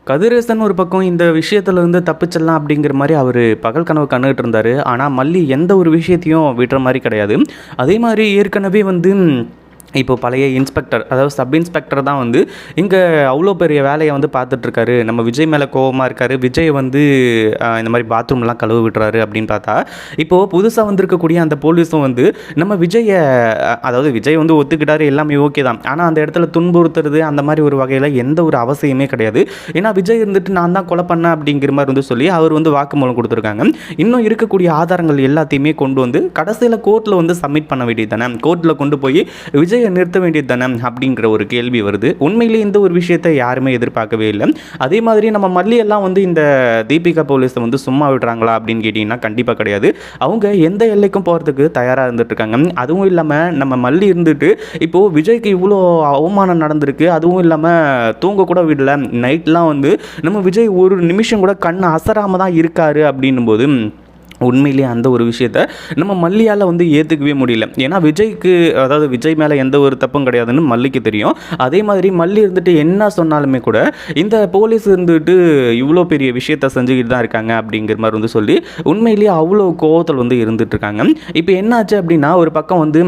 கதிரேசன் ஒரு பக்கம் இந்த விஷயத்துலேருந்து தப்பிச்சிடலாம் அப்படிங்கிற மாதிரி அவர் பகல் கனவு கண்டுகிட்டு இருந்தார். ஆனால் மல்லி எந்த ஒரு விஷயத்தையும் விடுற மாதிரி கிடையாது. அதே மாதிரி ஏற்கனவே வந்து இப்போ பழைய இன்ஸ்பெக்டர், அதாவது சப் இன்ஸ்பெக்டர் தான் வந்து இங்கே அவ்வளோ பெரிய வேலையை வந்து பார்த்துட்ருக்காரு. நம்ம விஜய் மேலே கோவமாக இருக்கார். விஜய் வந்து இந்த மாதிரி பாத்ரூம்லாம் கழுவு விட்டுறாரு அப்படின்னு பார்த்தா, இப்போது புதுசாக வந்திருக்கக்கூடிய அந்த போலீஸும் வந்து நம்ம விஜயை, அதாவது விஜய் வந்து ஒத்துக்கிட்டாரு, எல்லாமே ஓகே தான். ஆனால் அந்த இடத்துல துன்புறுத்துறது அந்த மாதிரி ஒரு வகையில் எந்த ஒரு அவசியமே கிடையாது. ஏன்னா விஜய் இருந்துட்டு நான் தான் கொலை பண்ணேன் அப்படிங்கிற மாதிரி வந்து சொல்லி அவர் வந்து வாக்குமூலம் கொடுத்துருக்காங்க. இன்னும் இருக்கக்கூடிய ஆதாரங்கள் எல்லாத்தையுமே கொண்டு வந்து கடைசியில் கோர்ட்டில் வந்து சப்மிட் பண்ண வேண்டியது தானே. கோர்ட்டில் கொண்டு போய் விஜய் நிறுத்த வேண்டியது தானே அப்படிங்கிற ஒரு கேள்வி வருது. உண்மையிலேயே இந்த ஒரு விஷயத்தை யாருமே எதிர்பார்க்கவே இல்லை. அதே மாதிரி நம்ம மல்லியெல்லாம் வந்து இந்த தீபிகா போலீஸை வந்து சும்மா விடுறாங்களா அப்படின்னு கேட்டிங்கன்னா கண்டிப்பாக கிடையாது. அவங்க எந்த எல்லைக்கும் போகிறதுக்கு தயாராக இருந்துட்டு இருக்காங்க. அதுவும் இல்லாமல் நம்ம மல்லி இருந்துட்டு இப்போது விஜய்க்கு இவ்வளோ அவமானம் நடந்திருக்கு, அதுவும் இல்லாமல் தூங்க கூட விடல. நைட்லாம் வந்து நம்ம விஜய் ஒரு நிமிஷம் கூட கண் அசராமல் தான் இருக்காரு அப்படின்னும் போது உண்மையிலேயே அந்த ஒரு விஷயத்த நம்ம மல்லியால் வந்து ஏற்றுக்கவே முடியல. ஏன்னா விஜய்க்கு, அதாவது விஜய் மேலே எந்த ஒரு தப்பும் கிடையாதுன்னு மல்லிக்கு தெரியும். அதே மாதிரி மல்லி இருந்துட்டு என்ன சொன்னாலுமே கூட இந்த போலீஸ் இருந்துட்டு இவ்வளோ பெரிய விஷயத்த செஞ்சுக்கிட்டு தான் இருக்காங்க அப்படிங்கிற மாதிரி வந்து சொல்லி உண்மையிலேயே அவ்வளோ கோவத்தில் வந்து இருந்துட்டு இருக்காங்க. இப்போ என்னாச்சு அப்படின்னா, ஒரு பக்கம் வந்து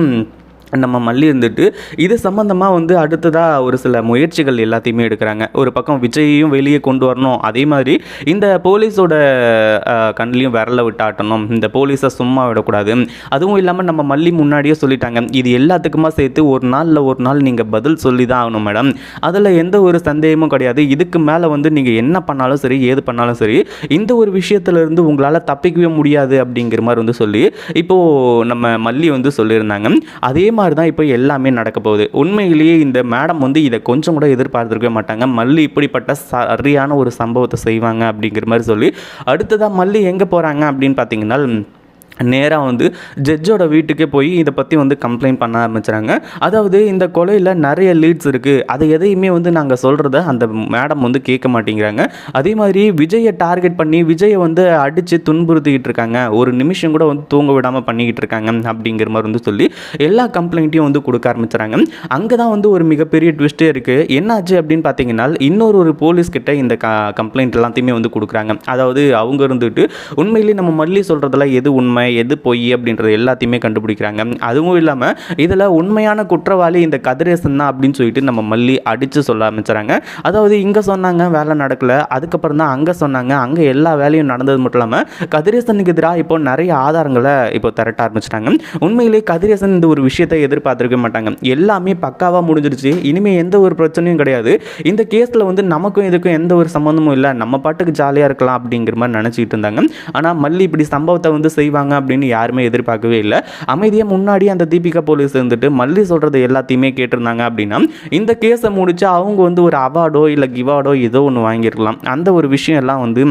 நம்ம மல்லி இருந்துட்டு இது சம்மந்தமாக வந்து அடுத்ததாக ஒரு சில முயற்சிகள் எல்லாத்தையுமே எடுக்கிறாங்க. ஒரு பக்கம் விஜயையும் வெளியே கொண்டு வரணும், அதே மாதிரி இந்த போலீஸோட கண்ணிலையும் விரல விட்டாட்டணும், இந்த போலீஸை சும்மா விடக்கூடாது. அதுவும் இல்லாமல் நம்ம மல்லி முன்னாடியே சொல்லிட்டாங்க, இது எல்லாத்துக்குமா சேர்த்து ஒரு நாள் நீங்கள் பதில் சொல்லி தான் ஆகணும் மேடம், அதில் எந்த ஒரு சந்தேகமும் கிடையாது. இதுக்கு மேலே வந்து நீங்கள் என்ன பண்ணாலும் சரி, ஏது பண்ணாலும் சரி, இந்த ஒரு விஷயத்துலேருந்து உங்களால் தப்பிக்கவே முடியாது அப்படிங்கிற மாதிரி வந்து சொல்லி இப்போது நம்ம மல்லி வந்து சொல்லியிருந்தாங்க. அதே மாதிரி தான் இப்போ எல்லாமே நடக்க போகுது. உண்மையிலேயே இந்த மேடம் வந்து இதை கொஞ்சம் கூட எதிர்பார்த்துருக்கவே மாட்டாங்க. மல்லி இப்படிப்பட்ட சரியான ஒரு சம்பவத்தை செய்வாங்க அப்படிங்கிற மாதிரி சொல்லி அடுத்ததாக மல்லி எங்கே போகிறாங்க அப்படின்னு பார்த்தீங்கன்னா, நேராக வந்து ஜட்ஜோட வீட்டுக்கே போய் இதை பற்றி வந்து கம்ப்ளைண்ட் பண்ண ஆரம்பிச்சுறாங்க. அதாவது இந்த கொலையில் நிறைய லீட்ஸ் இருக்குது, அதை எதையுமே வந்து நாங்கள் சொல்கிறத அந்த மேடம் வந்து கேட்க மாட்டேங்கிறாங்க. அதே மாதிரி விஜயை டார்கெட் பண்ணி விஜயை வந்து அடித்து துன்புறுத்திக்கிட்டு இருக்காங்க, ஒரு நிமிஷம் கூட வந்து தூங்க விடாமல் பண்ணிக்கிட்டு இருக்காங்க அப்படிங்கிற மாதிரி வந்து சொல்லி எல்லா கம்ப்ளைண்ட்டையும் வந்து கொடுக்க ஆரம்பிச்சுறாங்க. அங்கே தான் வந்து ஒரு மிகப்பெரிய ட்விஸ்ட்டே இருக்குது. என்னாச்சு அப்படின்னு பார்த்தீங்கன்னா, இன்னொரு போலீஸ்கிட்ட இந்த கம்ப்ளைண்ட் எல்லாத்தையுமே வந்து கொடுக்குறாங்க. அதாவது அவங்க இருந்துட்டு உண்மையிலேயே நம்ம மல்லி சொல்கிறதுல எது உண்மை எது பொய் அப்படின்றது எல்லாத்தையுமே கண்டுபிடிக்கிறாங்க. அதுவும் இல்லாமல் இதில் உண்மையான குற்றவாளி இந்த கதிரேசன் தான் அப்படின்னு சொல்லிட்டு நம்ம மல்லி அடித்து சொல்ல ஆரம்பிச்சுறாங்க. அதாவது இங்கே சொன்னாங்க வேலை நடக்கலை, அதுக்கப்புறம் தான் அங்கே சொன்னாங்க, அங்கே எல்லா வேலையும் நடந்தது மட்டும் இல்லாமல் கதிரேசனுக்கு எதிராக இப்போ நிறைய ஆதாரங்களை இப்போ திரட்ட ஆரம்பிச்சிட்டாங்க. உண்மையிலேயே கதிரேசன் இந்த ஒரு விஷயத்தை எதிர்பார்த்துருக்க மாட்டாங்க. எல்லாமே பக்காவாக முடிஞ்சிருச்சு, இனிமேல் எந்த ஒரு பிரச்சனையும் கிடையாது, இந்த கேஸில் வந்து நமக்கும் இதுக்கும் எந்த ஒரு சம்மந்தமும் இல்லை, நம்ம பாட்டுக்கு ஜாலியாக இருக்கலாம் அப்படிங்கிற மாதிரி நினச்சிக்கிட்டு இருந்தாங்க. ஆனால் மல்லி இப்படி சம்பவத்தை வந்து செய்வாங்க அப்படின்னு யாருமே எதிர்பார்க்கவே இல்லை. அமைதியாக முன்னாடி அந்த தீபிகா போலீஸ் இருந்துட்டு மல்லி சொல்கிறது எல்லாத்தையுமே கேட்டிருந்தாங்க அப்படின்னா இந்த கேஸை முடிச்சு அவங்க வந்து ஒரு அவார்டோ இல்லை கிவார்டோ ஏதோ ஒன்று வாங்கியிருக்கலாம். அந்த ஒரு விஷயம் எல்லாம் வந்து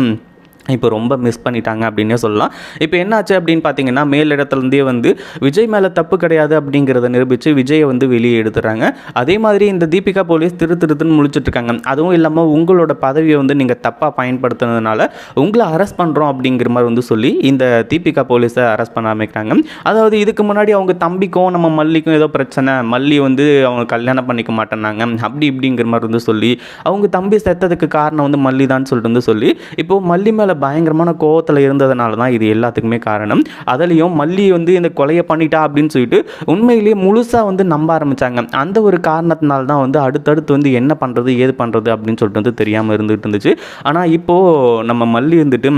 இப்போ ரொம்ப மிஸ் பண்ணிட்டாங்க அப்படின்னே சொல்லலாம். இப்போ என்னாச்சு அப்படின்னு பார்த்தீங்கன்னா, மேலிடத்துலேருந்தே வந்து விஜய் மேலே தப்பு கிடையாது அப்படிங்கிறத நிரூபித்து விஜயை வந்து வெளியே எடுத்துறாங்க. அதே மாதிரி இந்த தீபிகா போலீஸ் திருத்துன்னு முழிச்சிட்ருக்காங்க. அதுவும் இல்லாமல் உங்களோட பதவியை வந்து நீங்கள் தப்பாக பயன்படுத்துனதுனால உங்களை அரெஸ்ட் பண்ணுறோம் அப்படிங்கிற மாதிரி வந்து சொல்லி இந்த தீபிகா போலீஸை அரெஸ்ட் பண்ண ஆரம்பிக்கிறாங்க. அதாவது இதுக்கு முன்னாடி அவங்க தம்பிக்கும் நம்ம மல்லிக்கும் ஏதோ பிரச்சனை, மல்லி வந்து அவங்க கல்யாணம் பண்ணிக்க மாட்டேன்னாங்க அப்படி இப்படிங்கிற மாதிரி வந்து சொல்லி அவங்க தம்பி செத்ததுக்கு காரணம் வந்து மல்லி தான் சொல்லிட்டு வந்து சொல்லி இப்போது மல்லி மேலே பயங்கரமான கோவத்தில் இருந்ததுனால தான் இது எல்லாத்துக்குமே காரணம். அதுலேயும் மல்லி வந்து இந்த கொலையை பண்ணிட்டா அப்படின்னு சொல்லிட்டு உண்மையிலேயே முழுசாக வந்து நம்ப ஆரம்பித்தாங்க. அந்த ஒரு காரணத்தினால தான் வந்து அடுத்தடுத்து வந்து என்ன பண்ணுறது ஏது பண்ணுறது அப்படின்னு சொல்லிட்டு வந்து தெரியாமல் இருந்துகிட்டு இருந்துச்சு. ஆனால் இப்போது நம்ம மல்லி இருந்துட்டு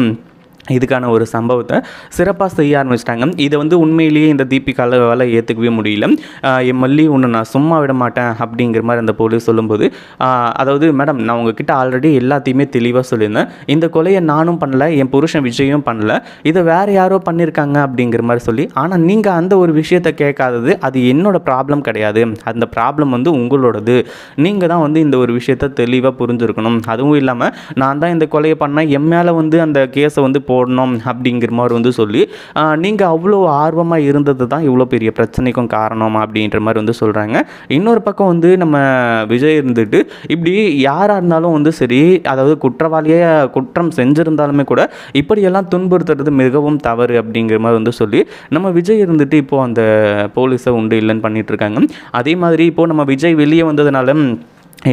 இதுக்கான ஒரு சம்பவத்தை சிறப்பாக செய்ய ஆரம்பிச்சிட்டாங்க. இதை வந்து உண்மையிலேயே இந்த தீபிகாவால் ஏற்றுக்கவே முடியல. என் மல்லி ஒன்று நான் சும்மா விட மாட்டேன் அப்படிங்கிற மாதிரி அந்த போலீஸ் சொல்லும்போது, அதாவது மேடம் நான் உங்ககிட்ட ஆல்ரெடி எல்லாத்தையுமே தெளிவாக சொல்லியிருந்தேன், இந்த கொலையை நானும் பண்ணலை, என் புருஷன் விஜயும் பண்ணலை, இதை வேறு யாரோ பண்ணியிருக்காங்க அப்படிங்கிற மாதிரி சொல்லி, ஆனால் நீங்கள் அந்த ஒரு விஷயத்தை கேட்காதது அது என்னோட ப்ராப்ளம் கிடையாது, அந்த ப்ராப்ளம் வந்து உங்களோடது, நீங்கள் தான் வந்து இந்த ஒரு விஷயத்தை தெளிவாக புரிஞ்சுருக்கணும். அதுவும் இல்லாமல் நான் தான் இந்த கொலையை பண்ணேன், என் மேலே வந்து அந்த கேஸை வந்து போடணும் அப்படிங்கிற மாதிரி வந்து சொல்லி நீங்கள் அவ்வளோ ஆர்வமாக இருந்தது தான் இவ்வளோ பெரிய பிரச்சனைக்கும் காரணம் அப்படின்ற மாதிரி வந்து சொல்கிறாங்க. இன்னொரு பக்கம் வந்து நம்ம விஜய் இருந்துட்டு இப்படி யாராக இருந்தாலும் வந்து சரி, அதாவது குற்றவாளியே குற்றம் செஞ்சுருந்தாலுமே கூட இப்படியெல்லாம் துன்புறுத்துறது மிகவும் தவறு அப்படிங்கிற மாதிரி வந்து சொல்லி நம்ம விஜய் இருந்துட்டு இப்போது அந்த போலீஸை உண்டு இல்லைன்னு பண்ணிகிட்ருக்காங்க. அதே மாதிரி இப்போது நம்ம விஜய் வெளியே வந்ததுனால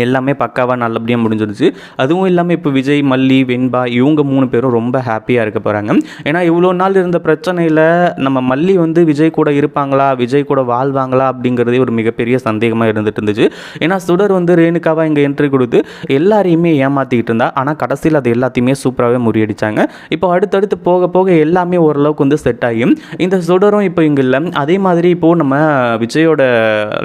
எல்லாமே பக்காவாக நல்லபடியாக முடிஞ்சிருச்சு. அதுவும் இல்லாமல் இப்போ விஜய், மல்லி, வெண்பா இவங்க 3 பேரும் ரொம்ப ஹாப்பியாக இருக்க போகிறாங்க. ஏன்னா இவ்வளோ நாள் இருந்த பிரச்சனையில் நம்ம மல்லி வந்து விஜய் கூட இருப்பாங்களா, விஜய் கூட வாழ்வாங்களா அப்படிங்கிறதே ஒரு மிகப்பெரிய சந்தேகமாக இருந்துட்டு இருந்துச்சு. ஏன்னா சுடர் வந்து ரேணுகாவாக இங்கே என்ட்ரி கொடுத்து எல்லாரையுமே ஏமாற்றிக்கிட்டு இருந்தா. ஆனால் கடைசியில் அது எல்லாத்தையுமே சூப்பராகவே முறியடித்தாங்க. இப்போ அடுத்தடுத்து போக போக எல்லாமே ஓரளவுக்கு வந்து செட் ஆகி இந்த சுடரும் இப்போ இங்கே இல்லை. அதே மாதிரி இப்போது நம்ம விஜயோட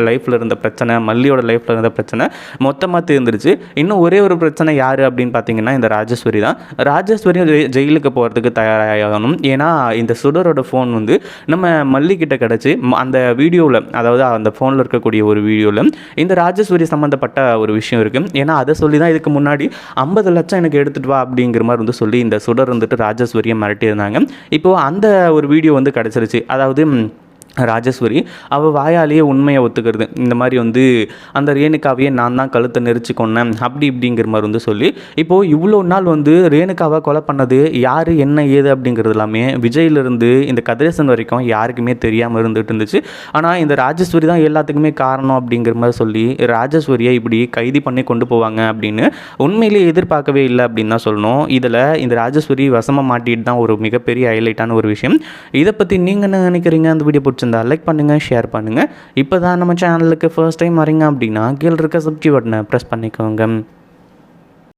லைஃப்பில் இருந்த பிரச்சனை, மல்லியோட லைஃப்பில் இருந்த பிரச்சனை மொத்தமாக தீர்ந்துருச்சு. இன்னும் ஒரே ஒரு பிரச்சனை யார் அப்படின்னு பார்த்தீங்கன்னா இந்த ராஜேஸ்வரி தான். ராஜேஸ்வரி ஜெயிலுக்கு போகிறதுக்கு தயாராகணும். ஏன்னா இந்த சுடரோட ஃபோன் வந்து நம்ம மல்லிகிட்ட கிடச்சி அந்த வீடியோவில், அதாவது அந்த ஃபோனில் இருக்கக்கூடிய ஒரு வீடியோவில் இந்த ராஜேஸ்வரி சம்மந்தப்பட்ட ஒரு விஷயம் இருக்குது. ஏன்னா அதை சொல்லி தான் இதுக்கு முன்னாடி 50 லட்சம் எனக்கு எடுத்துகிட்டு வா அப்படிங்கிற மாதிரி வந்து சொல்லி இந்த சுடர் வந்துட்டு ராஜேஸ்வரியை மிரட்டியிருந்தாங்க. இப்போது அந்த ஒரு வீடியோ வந்து கிடச்சிருச்சு. அதாவது ராஜேஸ்வரி அவள் வாயாலேயே உண்மையை ஒத்துக்கிறது. இந்த மாதிரி வந்து அந்த ரேணுகாவையே நான் தான் கழுத்தை நெரிச்சு கொன்னேன் அப்படி இப்படிங்கிற மாதிரி வந்து சொல்லி இப்போது இவ்வளோ நாள் வந்து ரேணுகாவை கொலை பண்ணது யார், என்ன ஏது அப்படிங்கிறது எல்லாமே விஜயிலிருந்து இந்த கதிரேசன் வரைக்கும் யாருக்குமே தெரியாமல் இருந்துகிட்டு இருந்துச்சு. ஆனால் இந்த ராஜேஸ்வரி தான் எல்லாத்துக்குமே காரணம் அப்படிங்கிற மாதிரி சொல்லி ராஜேஸ்வரியை இப்படி கைது பண்ணி கொண்டு போவாங்க அப்படின்னு உண்மையிலேயே எதிர்பார்க்கவே இல்லை அப்படின்னு தான் சொல்லணும். இதில் இந்த ராஜேஸ்வரி வசமாக மாட்டிட்டு தான் ஒரு மிகப்பெரிய ஹைலைட்டான ஒரு விஷயம். இதை பற்றி நீங்கள் என்ன நினைக்கிறீங்க? அந்த வீடியோ பிடிச்சிருந்தா லைக் பண்ணுங்கள், ஷேர் பண்ணுங்கள். இப்போ தான் நம்ம சேனலுக்கு ஃபர்ஸ்ட் டைம் வரீங்க அப்படின்னா கீழே இருக்க சப்ஸ்கிரைப் பட்டனை ப்ரெஸ் பண்ணிக்கோங்க.